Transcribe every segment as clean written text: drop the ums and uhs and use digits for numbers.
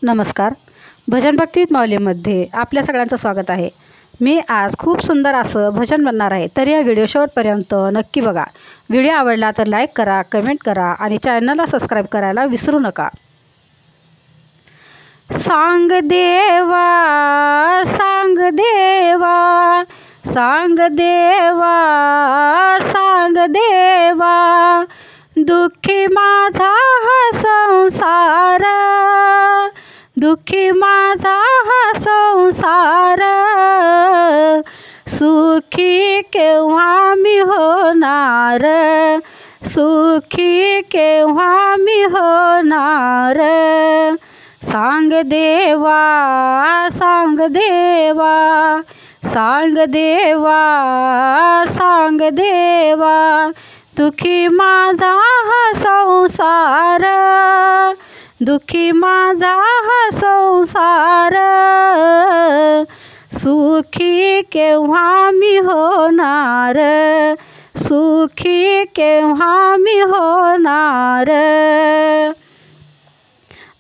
नमस्कार. भजन भक्तीत माऊलीमध्ये आपल्या सगळ्यांचं स्वागत आहे. मी आज खूप सुंदर असं भजन म्हणणार आहे, तर या व्हिडिओ शेवटपर्यंत नक्की बघा. व्हिडिओ आवडला तर लाईक करा, कमेंट करा आणि चॅनलला सबस्क्राईब करायला विसरू नका. सांग देवा, सांग देवा, सांग देवा, सांग देवा, दुःखी माझा हा संसार, दुःखी माझा हा संसार, सुखी केव्हा मी होणार, सुखी केव्हा मी होणार. सांग देवा, सांग देवा, सांग देवा, सांग देवा, दुःखी माझा हा संसार, दुःखी माझा हा संसार, सुखी केव्हा मी होणार, सुखी केव्हा मी होणार.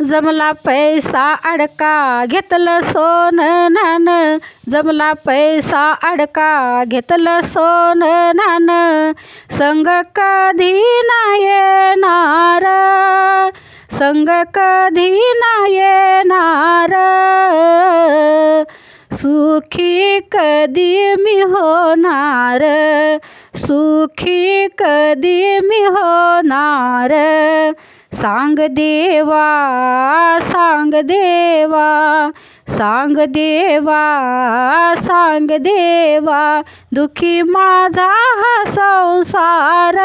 जमला पैसा अडका घेतलं सोनं नाणं, जमला पैसा अडका घेतलं सोनं नाणं, संग कधी नाही येणार, संग कधी नाही येणार, सुखी कधी मी होणार, सुखी कधी मी होणार. सांग देवा, सांग देवा, सांग देवा, सांग देवा, दुःखी माझा हा संसार,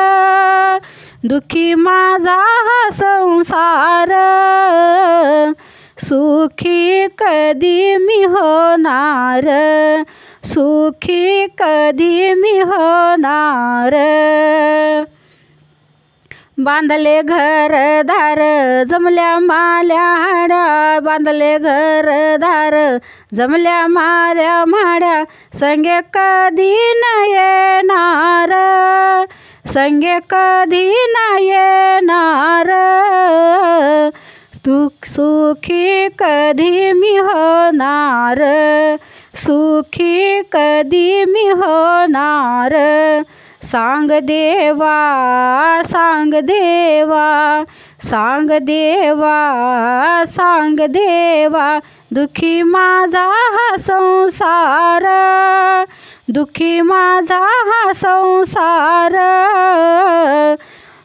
दुःखी माझा हा संसार, सुखी कधी मी होणार, सुखी कधी मी होणार. बांधले घरदार जमल्या माल्या हाड्या, बांधले घरदार जमल्या माल्या म्हाड्या, संगे कधी नाही येणार, संगे कधी नाही येणार, सुखी कधी मी होणार, सुखी कधी मी होणार. सांग देवा, सांग देवा, सांग देवा, सांग देवा, दुःखी माझा हा संसार, दुःखी माझा हा संसार,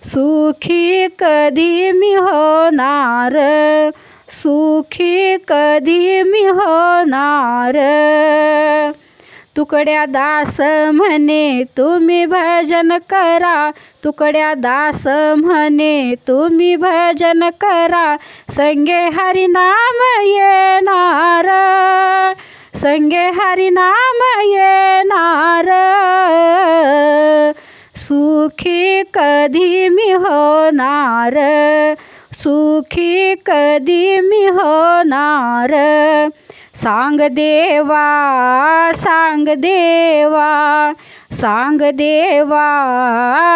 सुखी कधी मी होणार, सुखी कधी मी होणार. तुकड्या दास म्हणे तुम्ही भजन करा, तुकड्या दास म्हणे तुम्ही भजन करा, संगे हरिनाम येणार, संगे हरिनाम येणार, सुखी कधी मी होणार, सुखी कधी मी होणार. सांग देवा, सांग देवा, सांग देवा,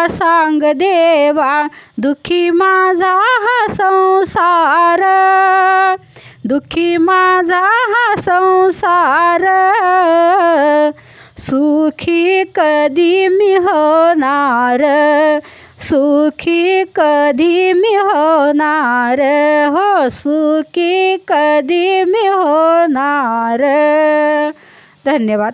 सांग देवा, दुःखी माझा हा संसार, दुःखी माझा हा संसार, सुखी कधी मी होणार, सुखी कधी मी होणार, हो सुखी कधी मी होणार. धन्यवाद.